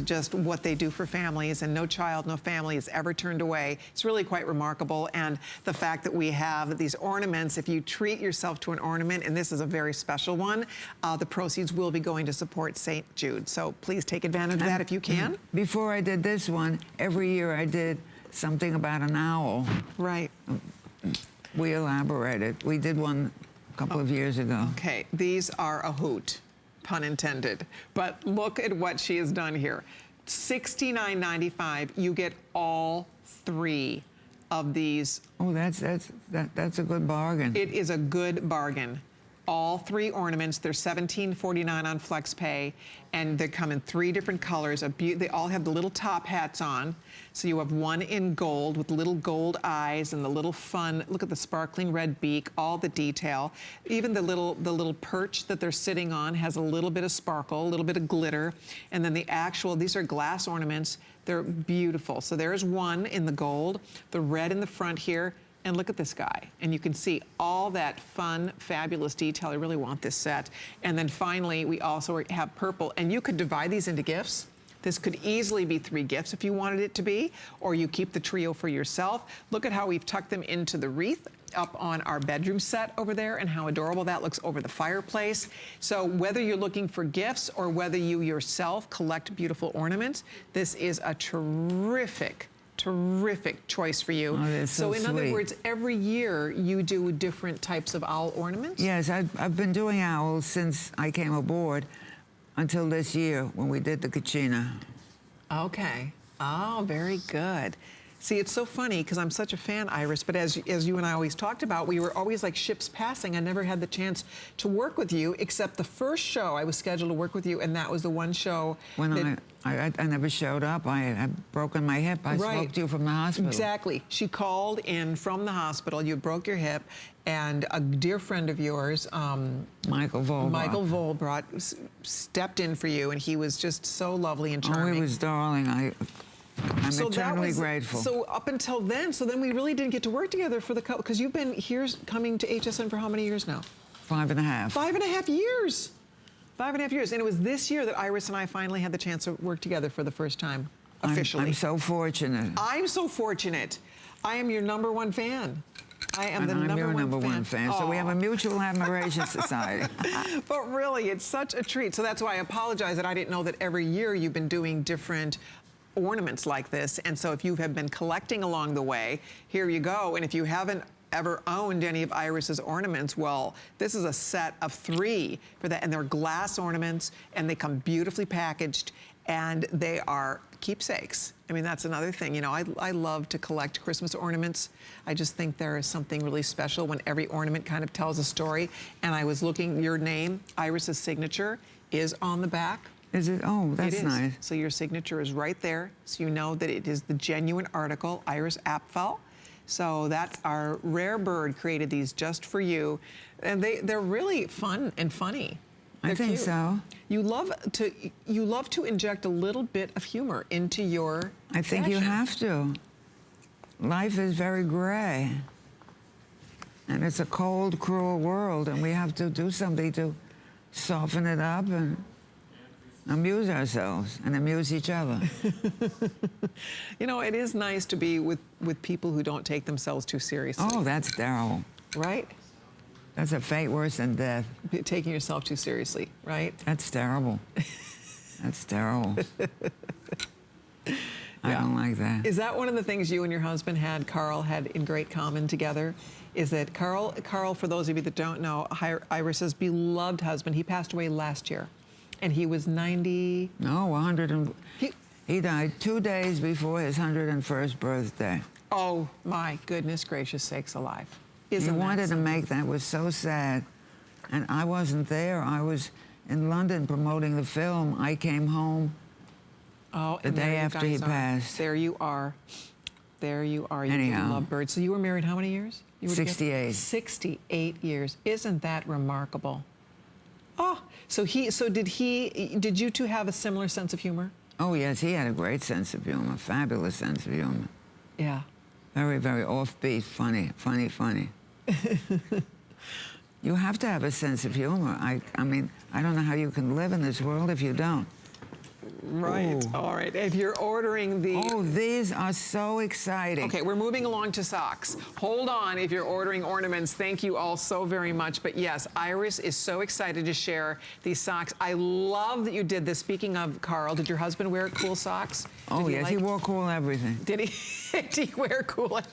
just what they do for families, and no child, no family is ever turned away. It's really quite remarkable. And the fact that we have these ornaments, if you treat yourself to an ornament, and this is a very special one, the proceeds will be going to support St. Jude. So please take advantage of that if you can. Before I did this one, every year I did something about an owl. Right. We elaborated. We did one a couple of years ago. Okay, these are a hoot, pun intended. But look at what she has done here. $69.95, you get all 3 of these. Oh, that's a good bargain. It is a good bargain. All 3 ornaments, they're $17.49 on FlexPay, and they come in 3 different colors. They all have the little top hats on. So you have one in gold with little gold eyes and the little fun, look at the sparkling red beak, all the detail. Even the little perch that they're sitting on has a little bit of sparkle, a little bit of glitter. And then the actual, these are glass ornaments. They're beautiful. So there's one in the gold, the red in the front here. And look at this guy. And you can see all that fun, fabulous detail. I really want this set. And then finally, we also have purple. And you could divide these into gifts. This could easily be 3 gifts if you wanted it to be, or you keep the trio for yourself. Look at how we've tucked them into the wreath up on our bedroom set over there, and how adorable that looks over the fireplace. So whether you're looking for gifts or whether you yourself collect beautiful ornaments, this is a terrific choice for you. Oh, so in other words, every year you do different types of owl ornaments? Yes, I've been doing owls since I came aboard until this year when we did the Kachina. Okay. Oh, very good. See, it's so funny because I'm such a fan, Iris, but as you and I always talked about, we were always like ships passing. I never had the chance to work with you, except the first show I was scheduled to work with you, and that was the one show when I never showed up. I had broken my hip. I spoke to you from the hospital. Exactly. She called in from the hospital. You broke your hip, and a dear friend of yours, Michael Volbrat, stepped in for you, and he was just so lovely and charming. Oh, he was darling. I'm eternally grateful. So up until then, we really didn't get to work together for the couple, because you've been here coming to HSN for how many years now? 5.5. 5.5 years. 5.5 years. And it was this year that Iris and I finally had the chance to work together for the first time, officially. I'm so fortunate. I'm so fortunate. I am your #1 fan. I am the number one fan. So we have a mutual admiration society. But really, it's such a treat. So that's why I apologize that I didn't know that every year you've been doing different ornaments like this. And so if you have been collecting along the way, here you go. And if you haven't ever owned any of Iris's ornaments, well, this is a set of 3 for that. And they're glass ornaments, and they come beautifully packaged, and they are keepsakes. I mean, that's another thing. You know, I love to collect Christmas ornaments. I just think there is something really special when every ornament kind of tells a story. And I was looking, your name, Iris's signature, is on the back. Is it? Oh, that's nice. So your signature is right there, so you know that it is the genuine article, Iris Apfel. So that's our rare bird created these just for you. And they're really fun and funny. They're I think cute. so. You love to inject a little bit of humor into your I think fashion. you have to. Life is very gray. And it's a cold, cruel world, and we have to do something to soften it up and amuse ourselves and amuse each other. You know, it is nice to be with people who don't take themselves too seriously. Oh, that's terrible. Right? That's a fate worse than death. Taking yourself too seriously, right? That's terrible. That's terrible. I don't like that. Is that one of the things you and your husband Carl had in great common together? Is that Carl, for those of you that don't know, Iris's beloved husband, he passed away last year. And he was 90... No, 100 he died 2 days before his 101st birthday. Oh, my goodness gracious sakes alive. Isn't he wanted to make that. It was so sad. And I wasn't there. I was in London promoting the film. I came home the day after he passed. There you are. There you are. You Anyhow. love birds. So you were married how many years? You were 68. 68 years. Isn't that remarkable? Oh, did you two have a similar sense of humor? Oh, yes, he had a great sense of humor, fabulous sense of humor. Yeah. Very, very offbeat, funny. You have to have a sense of humor. I mean, I don't know how you can live in this world if you don't. Right. Ooh. All right. If you're ordering the... Oh, these are so exciting. Okay, we're moving along to socks. Hold on if you're ordering ornaments. Thank you all so very much. But yes, Iris is so excited to share these socks. I love that you did this. Speaking of Carl, did your husband wear cool socks? Oh, yes, he wore cool everything. Did he? Did he wear cool everything?